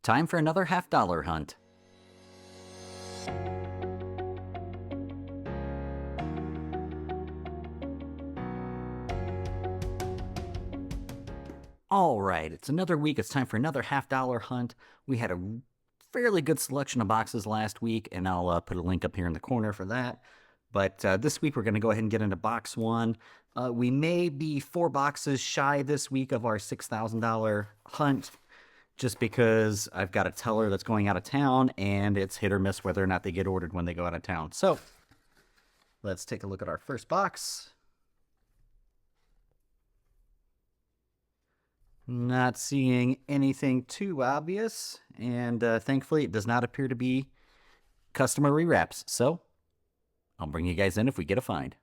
Time for another $50 hunt. All right, it's another week. It's time for another $50 hunt. We had a fairly good selection of boxes last week, and I'll put a link up here in the corner for that. But this week we're going to go ahead and get into box one. We may be 4 boxes shy this week of our $6,000 hunt, just because I've got a teller that's going out of town, and it's hit or miss whether or not they get ordered when they go out of town. So let's take a look at our first box. Not seeing anything too obvious, and thankfully it does not appear to be customer rewraps. So I'll bring you guys in if we get a find.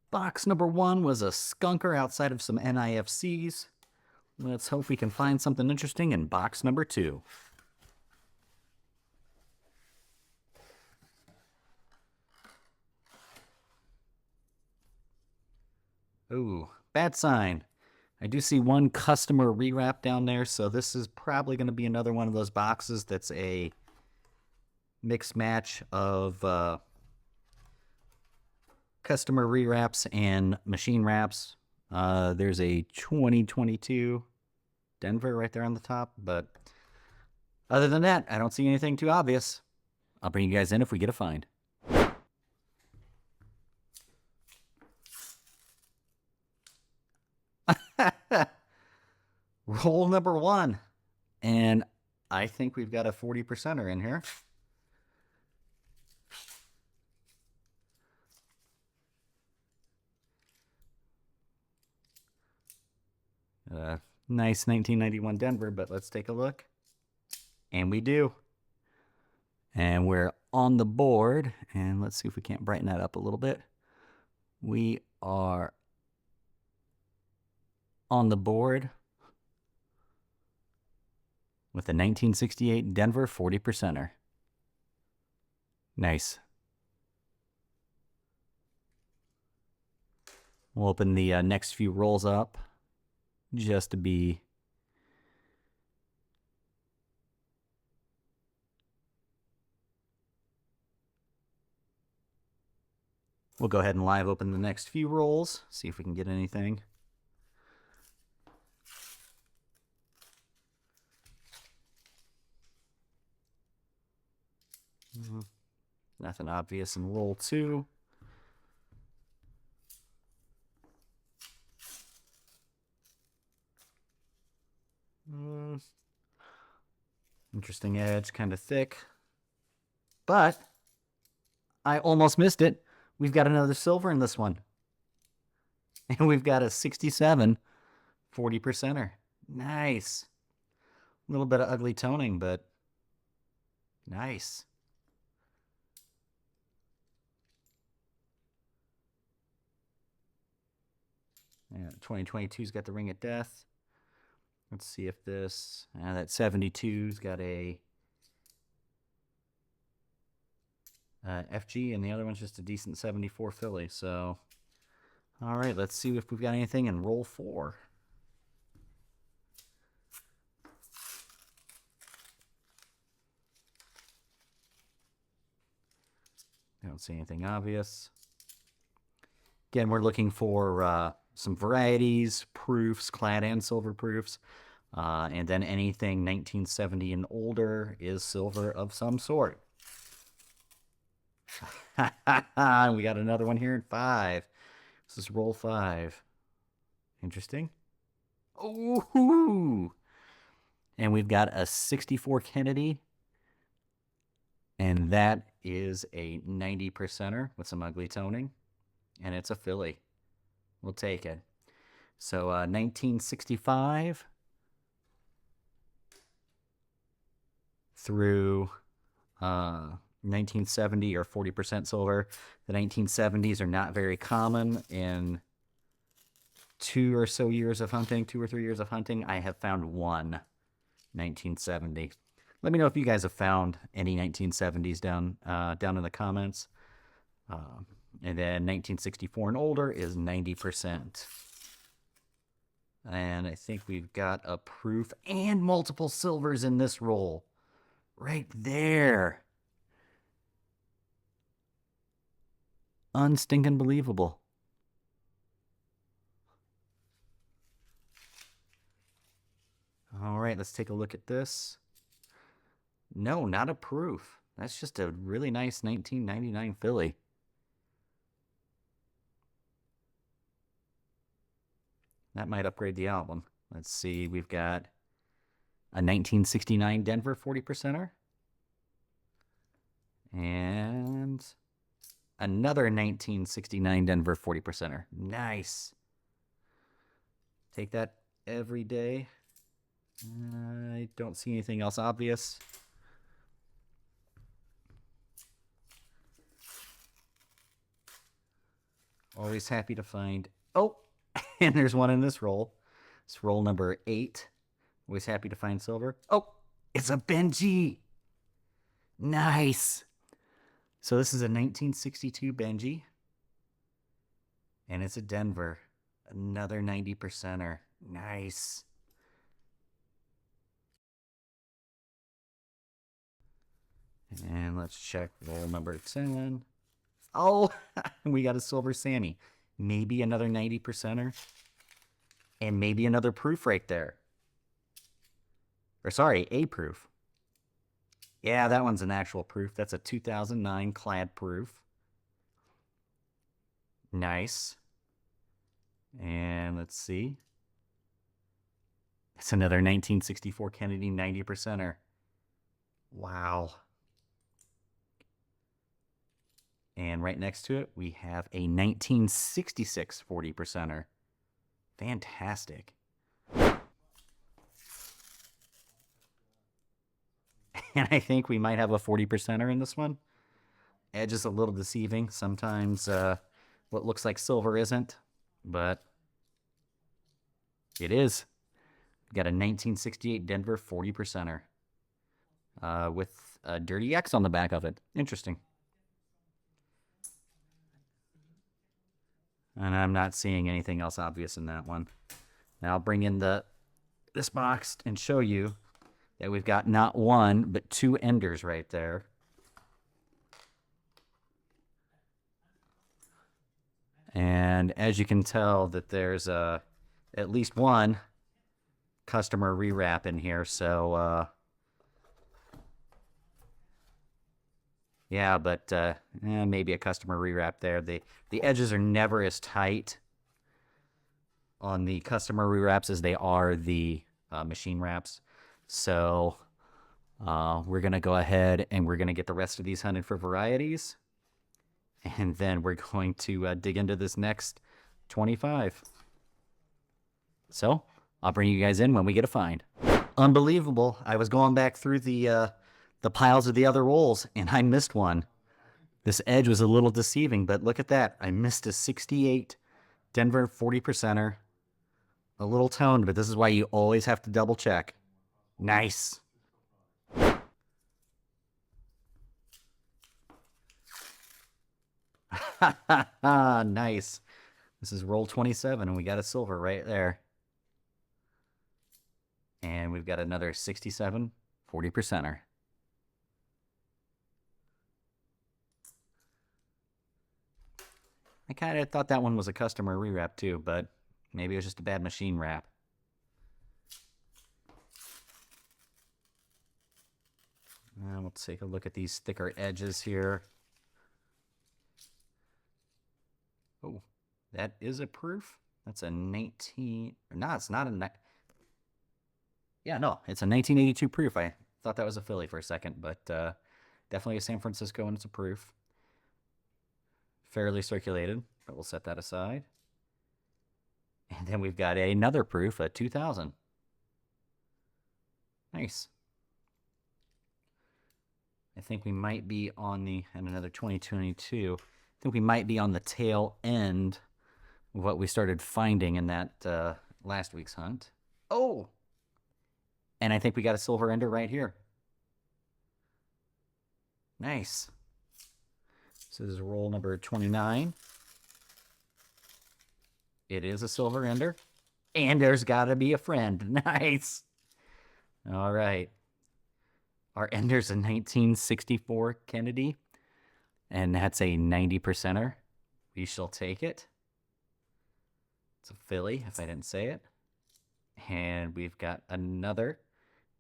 Box number 1 was a skunker outside of some NIFCs. Let's hope we can find something interesting in box number 2. Ooh, bad sign. I do see one customer rewrap down there, so this is probably going to be another one of those boxes that's a mixed match of customer rewraps and machine wraps. There's a 2022 Denver right there on the top, but other than that, I don't see anything too obvious. I'll bring you guys in if we get a find. Roll number 1. And I think we've got a 40%er in here. Nice 1991 Denver, but let's take a look. And we do. And we're on the board. And let's see if we can't brighten that up a little bit. We are on the board with a 1968 Denver 40%er. Nice. We'll open the next few rolls up just to be we'll go ahead and live open the next few rolls, see if we can get anything. Nothing obvious in roll 2. Interesting edge, kind of thick. But I almost missed it. We've got another silver in this one. And we've got a 67 40%er. Nice. A little bit of ugly toning, but nice. Yeah, 2022's got the Ring of Death. Let's see if this, that 72's got a FG, and the other one's just a decent 74 Philly. So, all right, let's see if we've got anything in roll 4. I don't see anything obvious. Again, we're looking for some varieties, proofs, clad and silver proofs. And then anything 1970 and older is silver of some sort. We got another one here in 5. This is roll 5. Interesting. Ooh! And we've got a 64 Kennedy. And that is a 90%er with some ugly toning. And it's a Philly. We'll take it. So 1965 through 1970 or 40% silver. The 1970s are not very common in 2 or so years of hunting, 2 or 3 years of hunting. I have found one 1970. Let me know if you guys have found any 1970s down in the comments. And then 1964 and older is 90%. And I think we've got a proof and multiple silvers in this roll. Right there. Unstinking believable. All right, let's take a look at this. No, not a proof. That's just a really nice 1999 Philly. That might upgrade the album. Let's see, we've got a 1969 Denver 40%er. And another 1969 Denver 40%er. Nice. Take that every day. I don't see anything else obvious. Always happy to find. Oh, and there's one in this roll. It's roll number 8. Always happy to find silver. Oh, it's a Benji. Nice. So this is a 1962 Benji. And it's a Denver. Another 90%er. Nice. And let's check roll number 10. Oh, we got a silver Sammy. Maybe another 90%er. And maybe another proof right there. Or sorry, a proof. Yeah, that one's an actual proof. That's a 2009 clad proof. Nice. And let's see. It's another 1964 Kennedy 90%er. Wow. And right next to it, we have a 1966 40%er. Fantastic. And I think we might have a 40%er in this one. Edge is a little deceiving. Sometimes what looks like silver isn't, but it is. We've got a 1968 Denver 40%er with a dirty X on the back of it. Interesting. And I'm not seeing anything else obvious in that one. Now I'll bring in this box and show you that we've got not one, but 2 enders right there. And as you can tell that there's at least one customer rewrap in here. So yeah, but maybe a customer rewrap there. The edges are never as tight on the customer rewraps as they are the machine wraps. So we're going to go ahead and we're going to get the rest of these hunted for varieties. And then we're going to dig into this next 25. So I'll bring you guys in when we get a find. Unbelievable. I was going back through the piles of the other rolls, and I missed one. This edge was a little deceiving, but look at that. I missed a 68 Denver 40%er. A little toned, but this is why you always have to double check. Nice. Nice. This is roll 27, and we got a silver right there. And we've got another 67 40%er. I kind of thought that one was a customer rewrap too, but maybe it was just a bad machine wrap. We'll take a look at these thicker edges here. Oh, that is a proof. That's a 19... No, it's not a... Yeah, no, it's a 1982 proof. I thought that was a Philly for a second, but definitely a San Francisco, and it's a proof. Fairly circulated, but we'll set that aside. And then we've got another proof, a 2000. Nice. I think we might be on the, and another 2022, I think we might be on the tail end of what we started finding in that last week's hunt. Oh! And I think we got a silver ender right here. Nice. So this is roll number 29. It is a silver ender. And there's got to be a friend. Nice. All right. Our ender's a 1964 Kennedy, and that's a 90 percenter. We shall take it. It's a Philly, if I didn't say it. And we've got another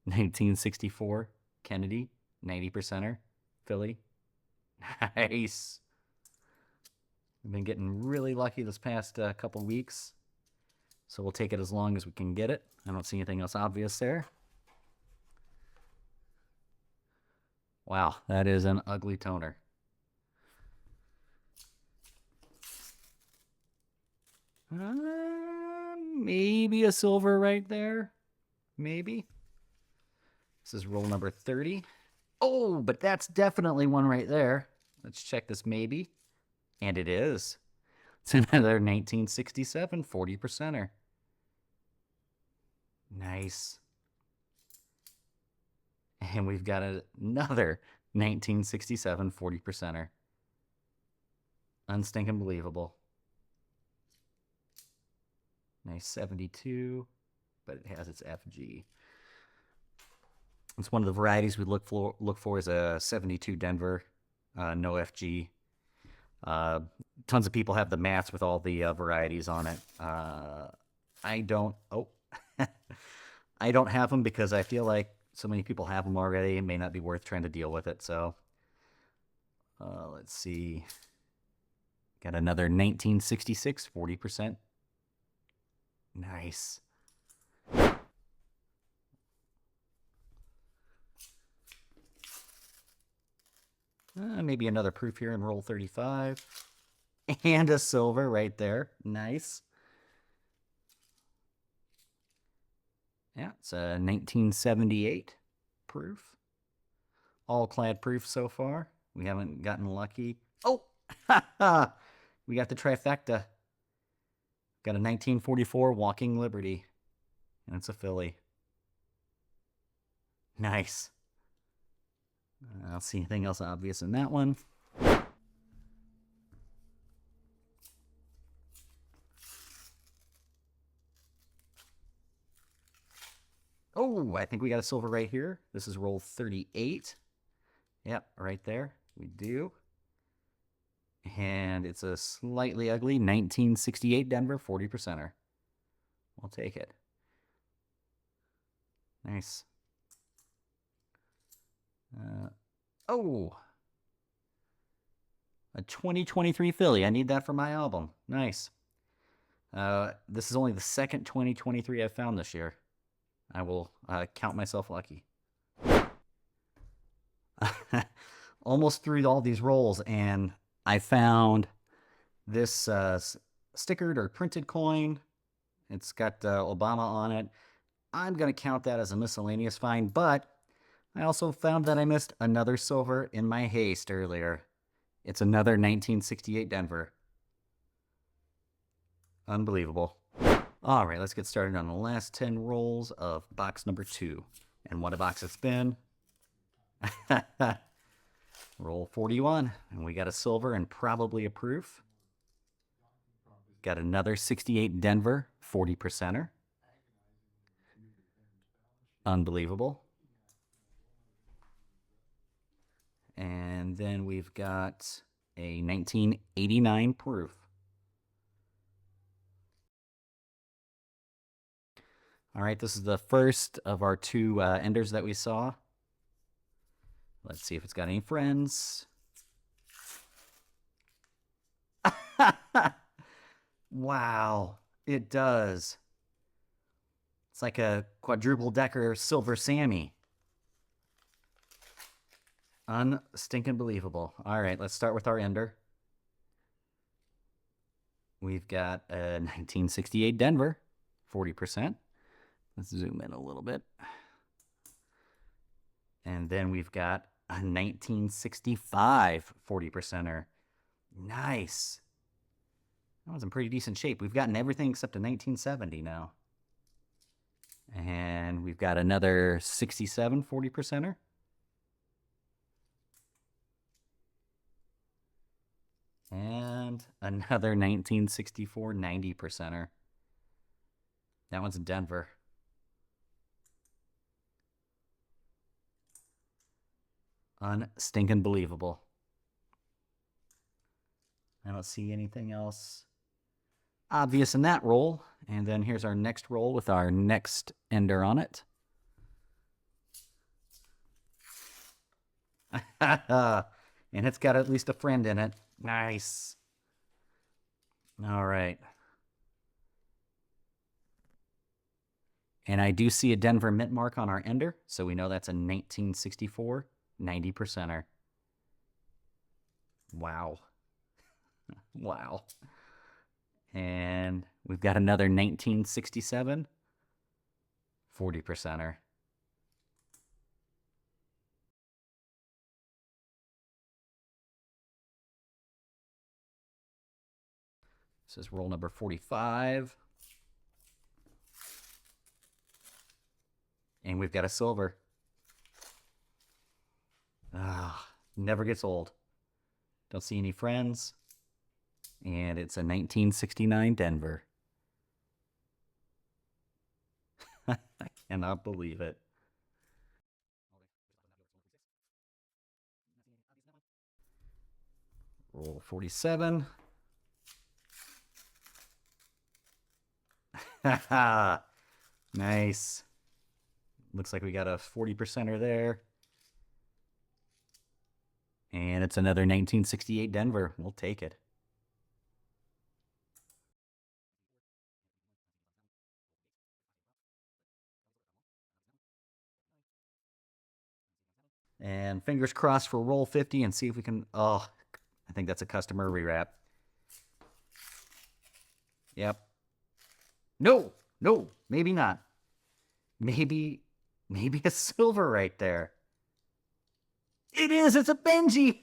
1964 Kennedy, 90 percenter, Philly. Nice. We've been getting really lucky this past couple weeks, so we'll take it as long as we can get it. I don't see anything else obvious there. Wow, that is an ugly toner. Maybe a silver right there. Maybe. This is roll number 30. Oh, but that's definitely one right there. Let's check this maybe. And it is. It's another 1967 40 percenter. Nice. And we've got another 1967 40 percenter. Unstinking believable. Nice 72, but it has its FG. It's one of the varieties we look for is a 72 Denver, no FG. Tons of people have the mats with all the varieties on it. I don't. Oh, I don't have them because I feel like so many people have them already. It may not be worth trying to deal with it. So let's see. Got another 1966 40%. Nice. Maybe another proof here in roll 35. And a silver right there. Nice. Yeah, it's a 1978 proof. All clad proof so far. We haven't gotten lucky. Oh, we got the trifecta. Got a 1944 Walking Liberty. And it's a Philly. Nice. I don't see anything else obvious in that one. Oh, I think we got a silver right here. This is roll 38. Yep, right there. We do. And it's a slightly ugly 1968 Denver 40 percenter. We'll take it. Nice. Oh, a 2023 Philly. I need that for my album. Nice. This is only the second 2023 I've found this year. I will count myself lucky. Almost through all these rolls, and I found this stickered or printed coin. It's got Obama on it. I'm going to count that as a miscellaneous find, but I also found that I missed another silver in my haste earlier. It's another 1968 Denver. Unbelievable. All right, let's get started on the last 10 rolls of box number 2. And what a box it's been. Roll 41, and we got a silver and probably a proof. Got another 68 Denver 40 percenter. Unbelievable. And then we've got a 1989 proof. All right, this is the first of our 2 enders that we saw. Let's see if it's got any friends. Wow, it does. It's like a quadruple decker Silver Sammy. Unstinking believable. All right, let's start with our ender. We've got a 1968 Denver, 40%. Let's zoom in a little bit. And then we've got a 1965 40 percenter. Nice. That was in pretty decent shape. We've gotten everything except a 1970 now. And we've got another 67 40 percenter. And another 1964 90 percenter. That one's in Denver. Unstinking believable. I don't see anything else obvious in that roll. And then here's our next roll with our next ender on it. And it's got at least a friend in it. Nice. All right. And I do see a Denver mint mark on our ender, so we know that's a 1964 90%er. Wow. Wow. And we've got another 1967 40%er. This is roll number 45. And we've got a silver. Ah, never gets old. Don't see any friends. And it's a 1969 Denver. I cannot believe it. Roll 47. Nice. Looks like we got a 40%er there. And it's another 1968 Denver. We'll take it. And fingers crossed for roll 50 and see if we can... Oh, I think that's a customer rewrap. Yep. No, maybe not. Maybe a silver right there. It is. It's a Benji.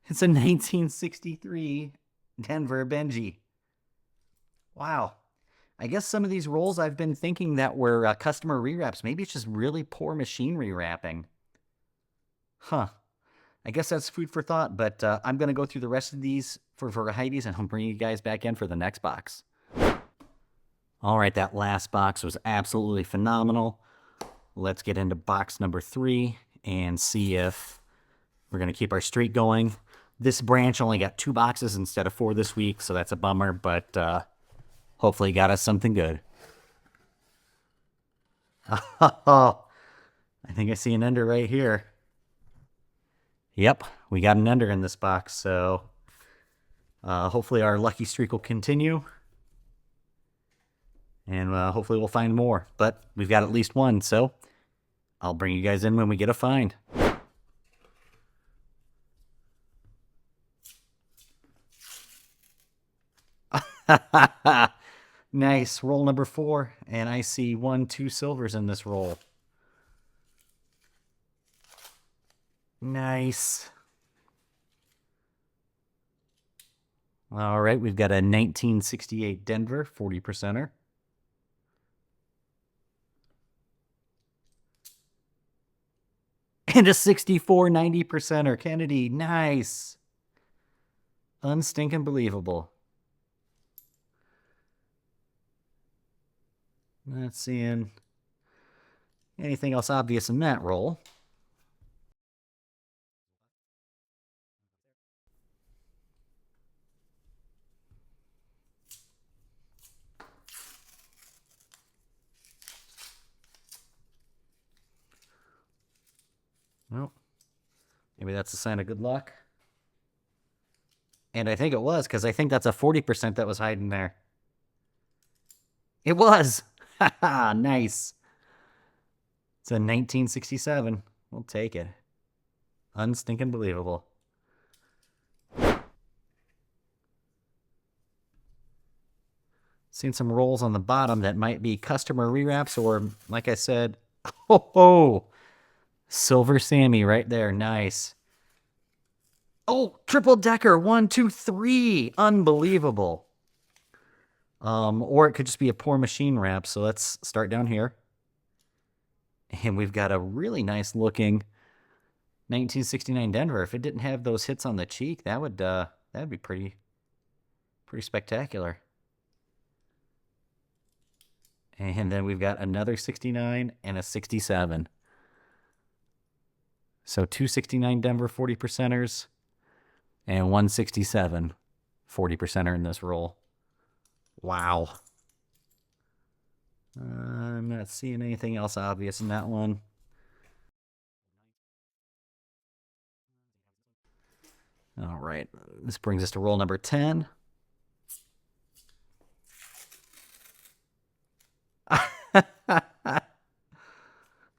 It's a 1963 Denver Benji. Wow. I guess some of these rolls I've been thinking that were customer rewraps. Maybe it's just really poor machine rewrapping. Huh. I guess that's food for thought, but I'm going to go through the rest of these for varieties, and I'll bring you guys back in for the next box. All right, that last box was absolutely phenomenal. Let's get into box number 3 and see if we're going to keep our streak going. This branch only got 2 boxes instead of 4 this week, so that's a bummer, but hopefully got us something good. Oh, I think I see an ender right here. Yep, we got an ender in this box, so hopefully our lucky streak will continue. And hopefully we'll find more. But we've got at least one, so I'll bring you guys in when we get a find. Nice. Roll number 4. And I see 1, 2 silvers in this roll. Nice. All right, we've got a 1968 Denver 40%er. And a 64 90%er. Kennedy, nice. Unstinking believable. Not seeing anything else obvious in that roll. Well, maybe that's a sign of good luck. And I think it was, because I think that's a 40% that was hiding there. It was! Haha, nice. It's a 1967. We'll take it. Unstinking believable. Seen some rolls on the bottom that might be customer rewraps, or, like I said, oh, Silver Sammy right there. Nice. Oh, triple decker. 1, 2, 3. Unbelievable. Or it could just be a poor machine wrap. So let's start down here. And we've got a really nice looking 1969 Denver. If it didn't have those hits on the cheek, that'd be pretty spectacular. And then we've got another 69 and a 67. So 269 Denver 40%ers and 167 40%er in this roll. Wow. I'm not seeing anything else obvious in that one. All right. This brings us to roll number 10.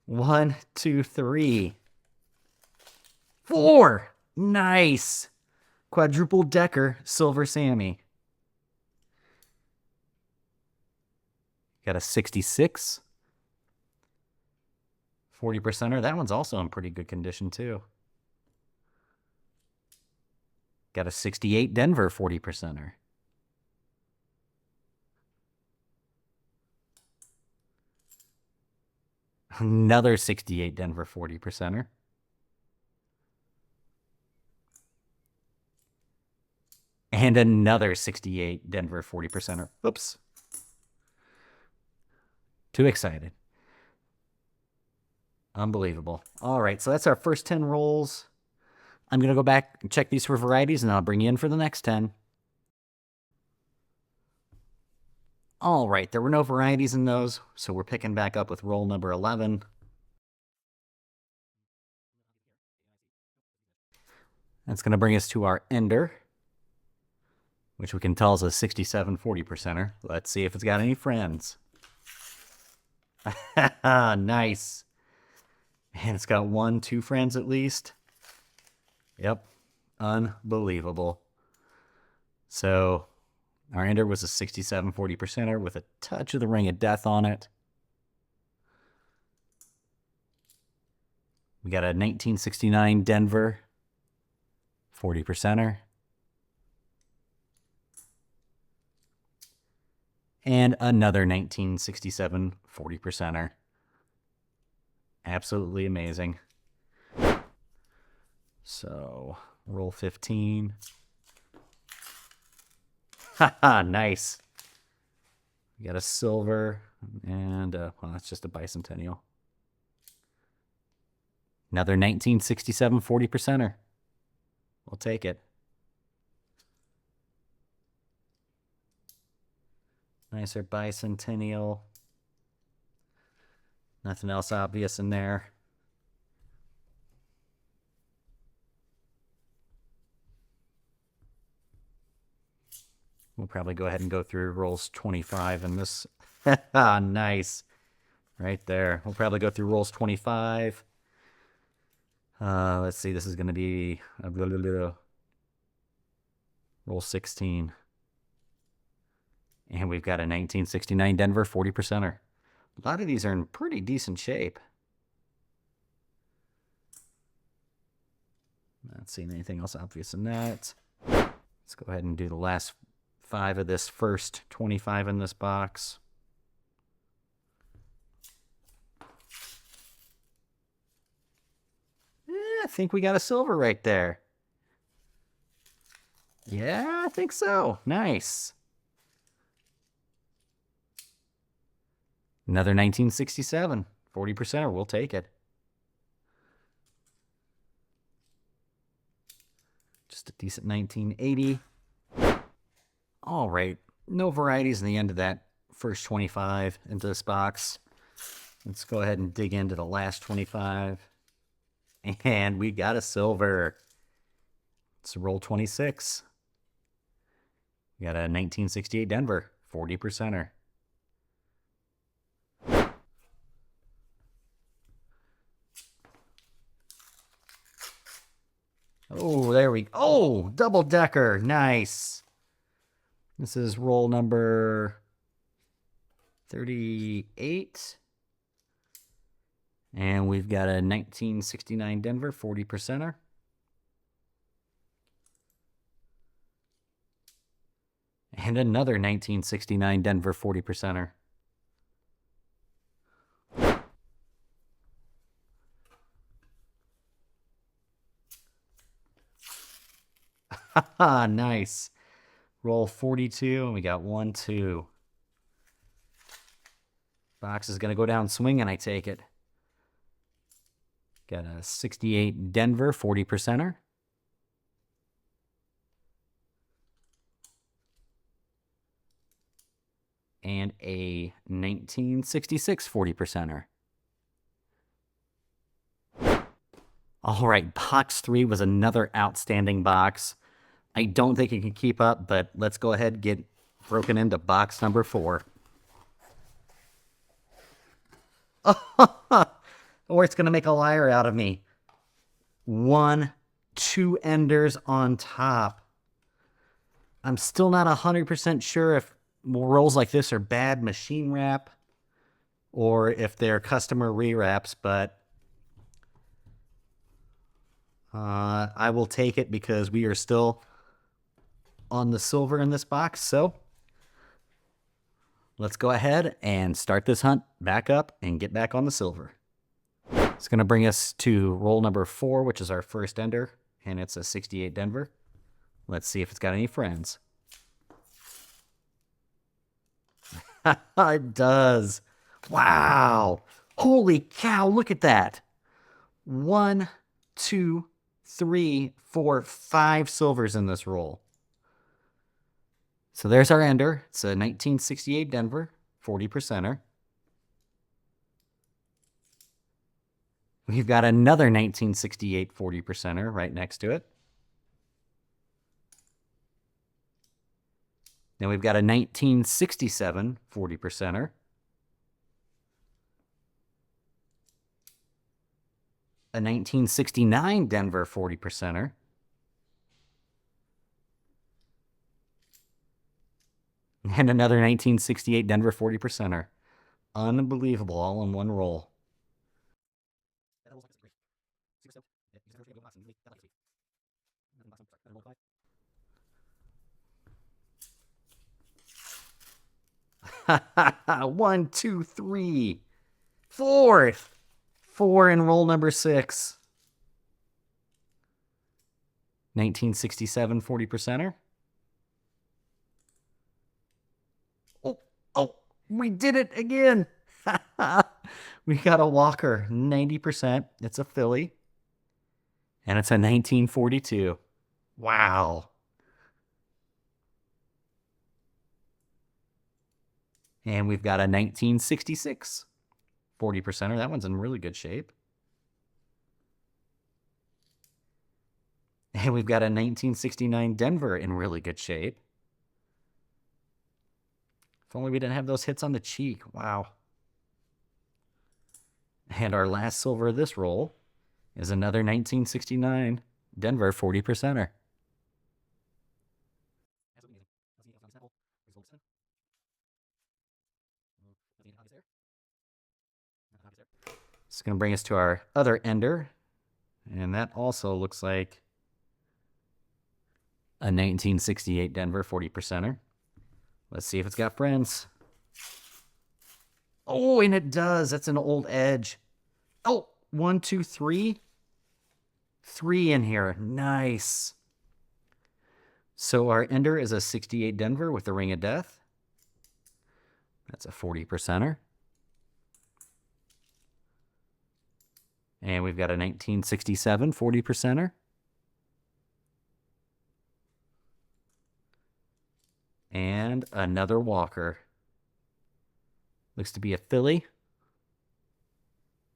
One, two, three, four. Nice. Quadruple decker Silver Sammy. Got a 66. 40%er. That one's also in pretty good condition, too. Got a 68 Denver 40%er. Another 68 Denver 40%er. And another 68 Denver 40%er. Oops. Too excited. Unbelievable. All right, so that's our first 10 rolls. I'm going to go back and check these for varieties, and I'll bring you in for the next 10. All right, there were no varieties in those, so we're picking back up with roll number 11. That's going to bring us to our ender, which we can tell is a 67 40%er. Let's see if it's got any friends. Nice. And it's got 1, 2 friends at least. Yep. Unbelievable. So our ender was a 67 40%er with a touch of the Ring of Death on it. We got a 1969 Denver 40%er. And another 1967 40%er. Absolutely amazing. So, roll 15. Haha, nice. We got a silver and, well, that's just a bicentennial. Another 1967 40%er. We'll take it. Nicer bicentennial. Nothing else obvious in there. We'll probably go ahead and go through rolls 25 in this. Nice. Right there. We'll probably go through rolls 25. Let's see. This is going to be roll 16. And we've got a 1969 Denver 40%er. A lot of these are in pretty decent shape. Not seeing anything else obvious in that. Let's go ahead and do the last 5 of this first 25 in this box. I think we got a silver right there. Yeah, I think so. Nice. Another 1967, 40%er. We'll take it. Just a decent 1980. All right. No varieties in the end of that first 25 into this box. Let's go ahead and dig into the last 25. And we got a silver. It's roll 26. We got a 1968 Denver, 40%er. Oh, there we go. Oh, double decker. Nice. This is roll number 38. And we've got a 1969 Denver 40%er. And another 1969 Denver 40%er. Haha, nice. Roll 42, and we got 1, 2. Box is going to go down swinging, I take it. Got a 68 Denver 40%er. And a 1966 40%er. All right, box 3 was another outstanding box. I don't think it can keep up, but let's go ahead and get broken into box number 4. Or it's going to make a liar out of me. 2 enders on top. I'm still not 100% sure if rolls like this are bad machine wrap or if they're customer rewraps, but I will take it because we are still on the silver in this box. So let's go ahead and start this hunt back up and get back on the silver. It's going to bring us to roll number 4, which is our first ender, and it's a 68 Denver. Let's see if it's got any friends. It does. Wow. Holy cow, look at that. 1, 2, 3, 4, 5 silvers in this roll. So there's our ender. It's a 1968 Denver, 40%er. We've got another 1968 40%er right next to it. Then we've got a 1967 40%er. A 1969 Denver 40%er. And another 1968 Denver 40%er. Unbelievable, all in one roll. One, two, three, fourth. 4 in roll number 6. 1967 40%er. Oh, we did it again. We got a walker, 90%. It's a Philly. And it's a 1942. Wow. And we've got a 1966 40%er. That one's in really good shape. And we've got a 1969 Denver in really good shape. If only we didn't have those hits on the cheek. Wow. And our last silver of this roll is another 1969 Denver 40%er. It's going to bring us to our other ender, and that also looks like a 1968 Denver 40%er. Let's see if it's got friends. Oh, and it does. That's an old edge. Oh, 1, 2, 3. 3 in here. Nice. So our ender is a 68 Denver with the Ring of Death. That's a 40%er. And we've got a 1967 40%er. And another walker. Looks to be a Philly.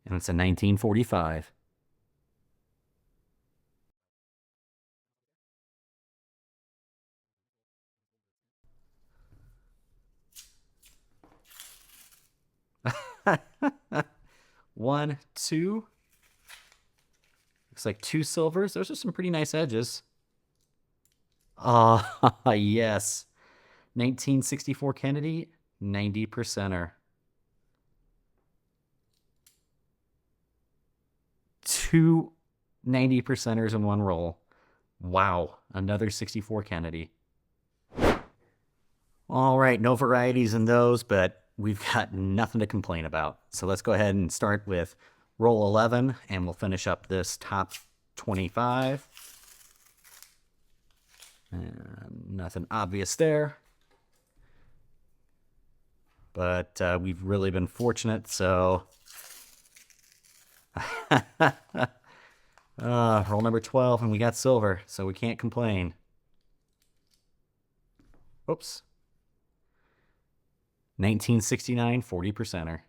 And it's a 1945. One, two. Looks like 2 silvers. Those are some pretty nice edges. Ah, yes. 1964 Kennedy, 90%er. 2 90%ers in one roll. Wow, another 64 Kennedy. All right, no varieties in those, but we've got nothing to complain about. So let's go ahead and start with roll 11, and we'll finish up this top 25. Nothing obvious there. but we've really been fortunate, so... roll number 12, and we got silver, so we can't complain. Oops. 1969 40%er.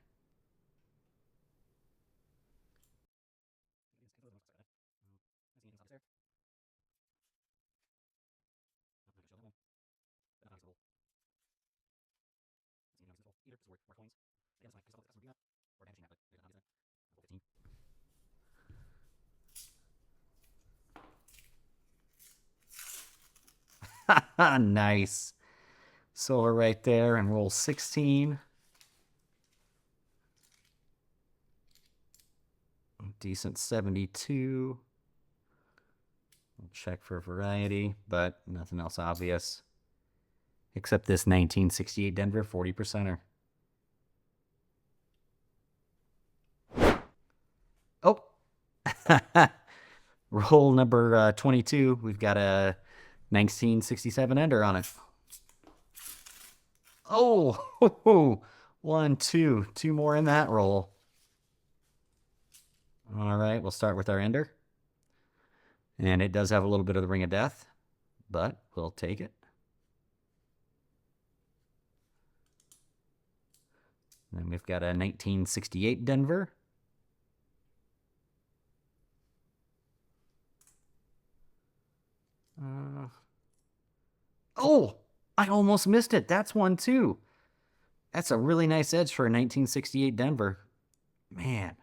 Nice. Silver right there, and roll 16. Decent 72. We'll check for variety, but nothing else obvious. Except this 1968 Denver 40%er. Oh! Roll number 22. We've got a 1967 Ender on it. Oh! 1, 2. 2 more in that roll. All right, we'll start with our Ender. And it does have a little bit of the Ring of Death, but we'll take it. Then we've got a 1968 Denver. Oh, I almost missed it. That's one too. That's a really nice edge for a 1968 Denver. Man.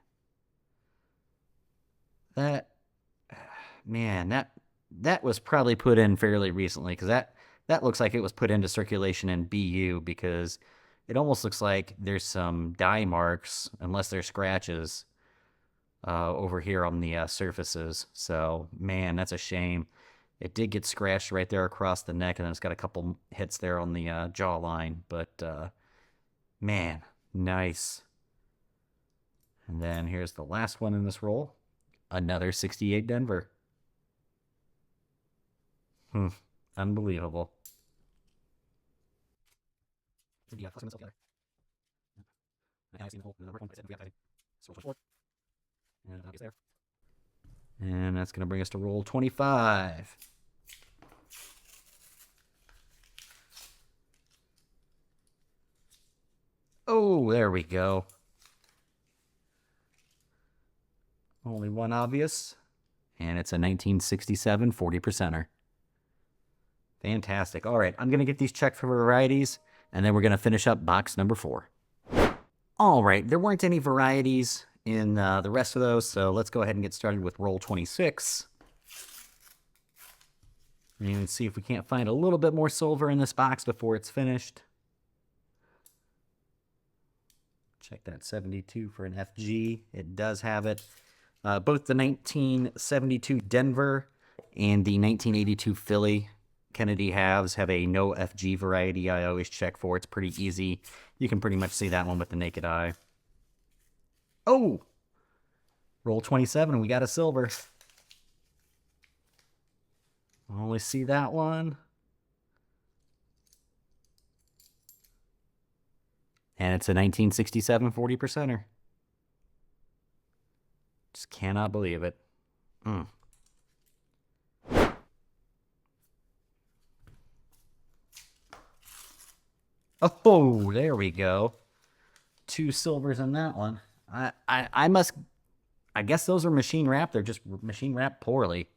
That was probably put in fairly recently, because that looks like it was put into circulation in BU, because it almost looks like there's some dye marks, unless they're scratches, over here on the surfaces. So, man, that's a shame. It did get scratched right there across the neck, and then it's got a couple hits there on the jawline. But, man, nice. And then here's the last one in this roll. Another 68 Denver. Unbelievable. And that's going to bring us to roll 25. Oh, there we go. Only one obvious, and it's a 1967 40%er. Fantastic. All right, I'm going to get these checked for varieties, and then we're going to finish up box number 4. All right, there weren't any varieties in the rest of those, so let's go ahead and get started with roll 26. And see if we can't find a little bit more silver in this box before it's finished. Check that 72 for an FG. It does have it. Both the 1972 Denver and the 1982 Philly Kennedy halves have a no FG variety I always check for. It's pretty easy. You can pretty much see that one with the naked eye. Oh! Roll 27, we got a silver. Only see that one. And it's a 1967 40%er. Just cannot believe it. Oh, there we go. 2 silvers in that one. I guess those are machine wrapped. They're just machine wrapped poorly.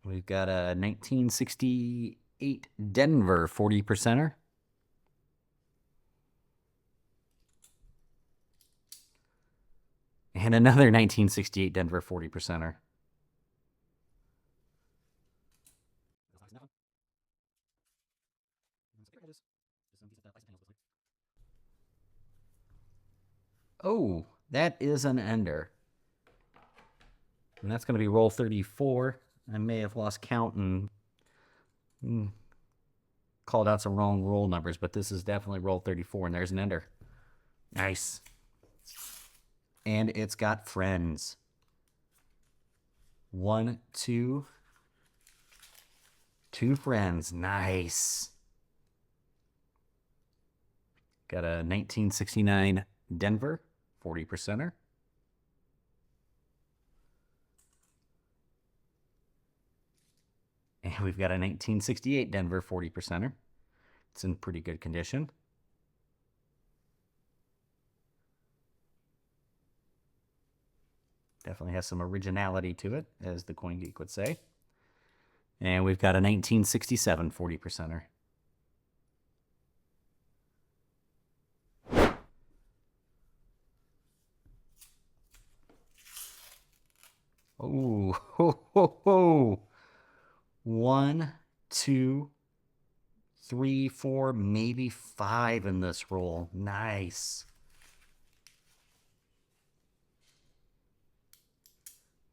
We've got a 1968 Denver 40%er. And another 1968 Denver 40%er. Oh, that is an Ender. And that's going to be roll 34. I may have lost count and called out some wrong roll numbers, but this is definitely roll 34, and there's an Ender. Nice. And it's got friends. 1, 2. 2 friends. Nice. Got a 1969 Denver 40%er. And we've got a 1968 Denver 40%er. It's in pretty good condition. Definitely has some originality to it, as the Coin Geek would say. And we've got a 1967 40%er. Oh, ho, ho, ho. 1, 2, 3, 4, maybe 5 in this roll. Nice.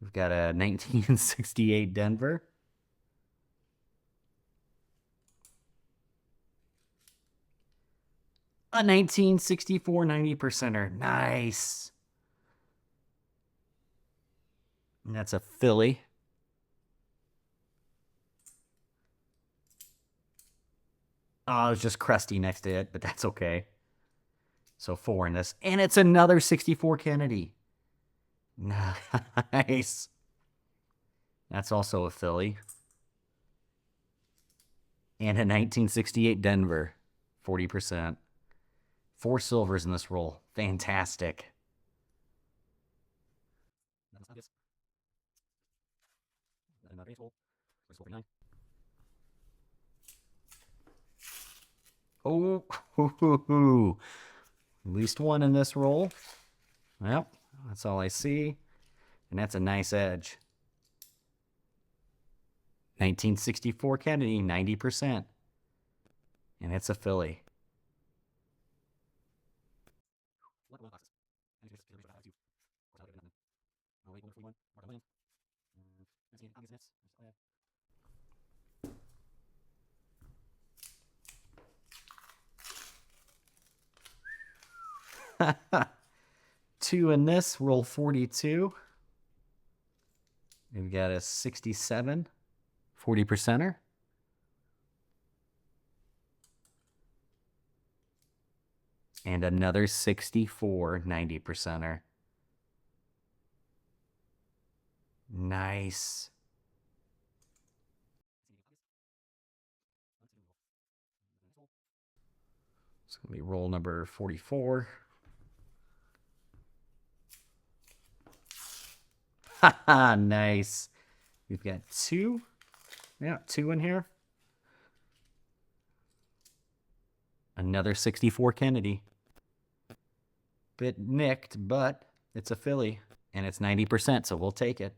We've got a 1968 Denver. A 1964 90%er. Nice. And that's a Philly. Oh, it's just crusty next to it, but that's okay. So 4 in this. And it's another 64 Kennedy. Nice. That's also a Philly. And a 1968 Denver. 40%. 4 silvers in this roll. Fantastic. Oh, at least 1 in this roll. Yep, that's all I see. And that's a nice edge. 1964 Kennedy, 90%. And it's a Philly. Two in this, roll 42. We've got a 67 40%er. And another 64 90%er. Nice. It's going to be roll number 44. Haha, nice. We've got 2. Yeah, 2 in here. Another 64 Kennedy. Bit nicked, but it's a Philly, and it's 90%, so we'll take it.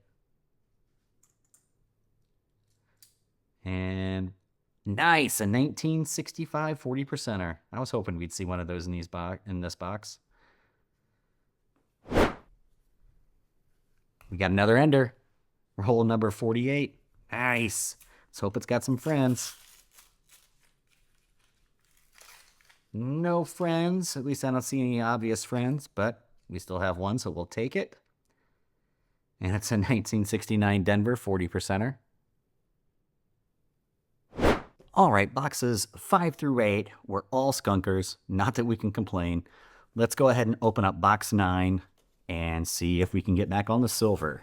And nice, a 1965 40%er. I was hoping we'd see one of those in this box. We got another ender. Roll number 48. Nice. Let's hope it's got some friends. No friends. At least I don't see any obvious friends, but we still have one, so we'll take it. And it's a 1969 Denver 40%er. All right, boxes 5 through 8 were all skunkers. Not that we can complain. Let's go ahead and open up box 9 and see if we can get back on the silver.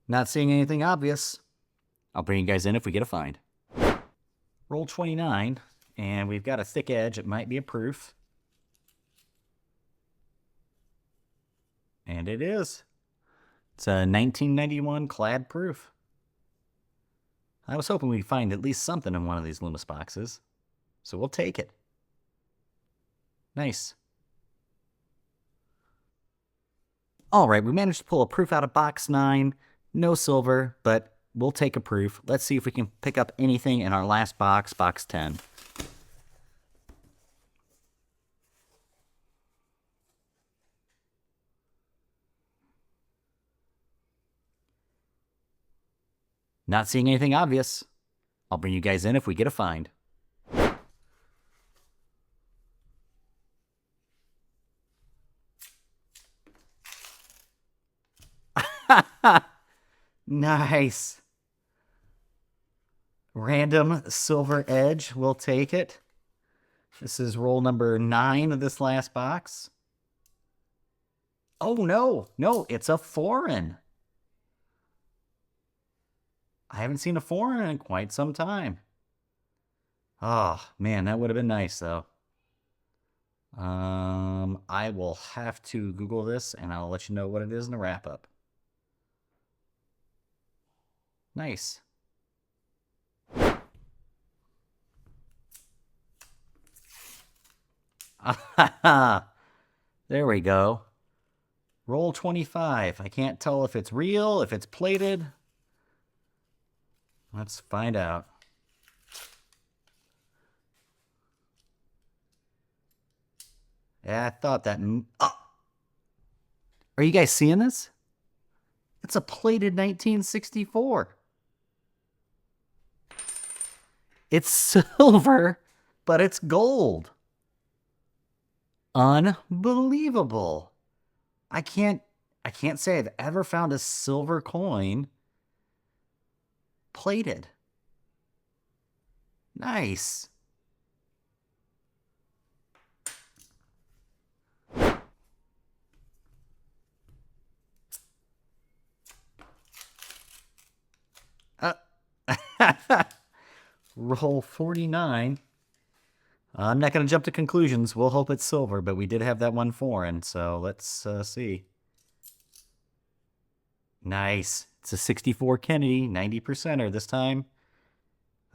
Not seeing anything obvious. I'll bring you guys in if we get a find. Roll 29, and we've got a thick edge. It might be a proof. And it is. It's a 1991 clad proof. I was hoping we'd find at least something in one of these Loomis boxes. So we'll take it. Nice. All right, we managed to pull a proof out of box 9. No silver, but we'll take a proof. Let's see if we can pick up anything in our last box, box 10. Not seeing anything obvious. I'll bring you guys in if we get a find. Nice. Random silver edge. We'll take it. This is roll number 9 of this last box. Oh, no. No, it's a foreign. I haven't seen a foreign in quite some time. Oh, man, that would have been nice, though. I will have to Google this, and I'll let you know what it is in the wrap-up. Nice. There we go. Roll 25. I can't tell if it's real, if it's plated. Let's find out. Yeah, I thought that. Oh! Are you guys seeing this? It's a plated 1964. It's silver, but it's gold. Unbelievable. I can't say I've ever found a silver coin plated. Nice. Roll 49. I'm not going to jump to conclusions. We'll hope it's silver, but we did have that one foreign, so let's see. Nice. It's a 64 Kennedy, 90%er this time.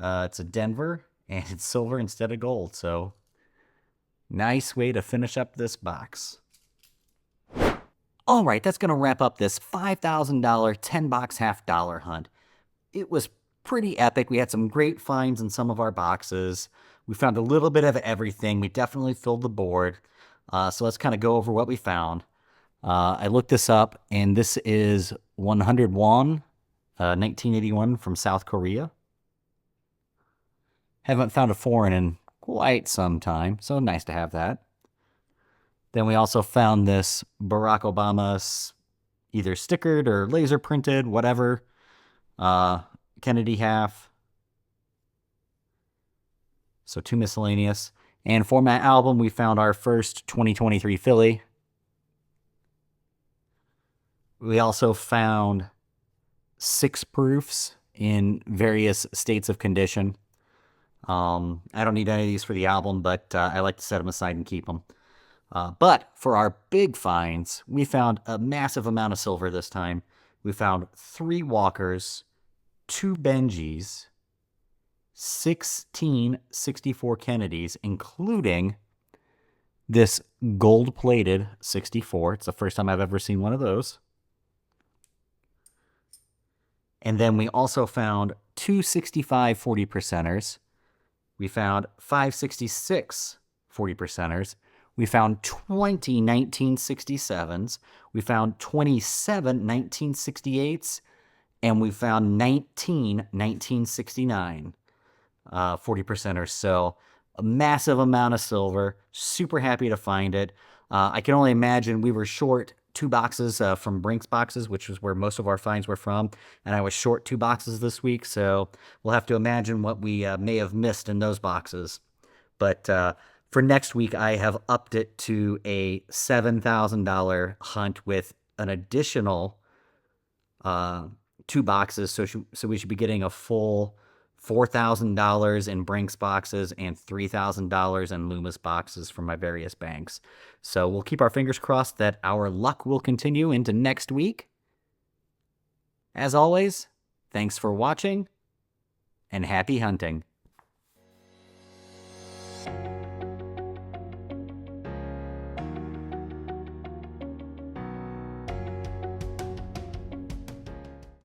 It's a Denver, and it's silver instead of gold, so nice way to finish up this box. All right, that's going to wrap up this $5,000 10-box half-dollar hunt. It was pretty epic. We had some great finds in some of our boxes. We found a little bit of everything. We definitely filled the board. So let's kind of go over what we found. I looked this up, and this is 100 won, 1981 from South Korea. Haven't found a foreign in quite some time, so nice to have that. Then we also found this Barack Obama's either stickered or laser printed, whatever. Kennedy half. So 2 miscellaneous. And for my album, we found our first 2023 Philly. We also found 6 proofs in various states of condition. I don't need any of these for the album, but I like to set them aside and keep them. But for our big finds, we found a massive amount of silver this time. We found 3 Walkers, 2 Benjis, 16 64 Kennedys, including this gold-plated 64. It's the first time I've ever seen one of those. And then we also found 2 65 40%ers. We found 5 66 40%ers. We found 20 1967s. We found 27 1968s. And we found 19 1969 40%ers. So a massive amount of silver. Super happy to find it. I can only imagine we were short 2 boxes from Brink's Boxes, which was where most of our finds were from. And I was short 2 boxes this week. So we'll have to imagine what we may have missed in those boxes. But for next week, I have upped it to a $7,000 hunt with an additional 2 boxes. So we should be getting a full $4,000 in Brink's boxes and $3,000 in Loomis boxes from my various banks. So we'll keep our fingers crossed that our luck will continue into next week. As always, thanks for watching and happy hunting.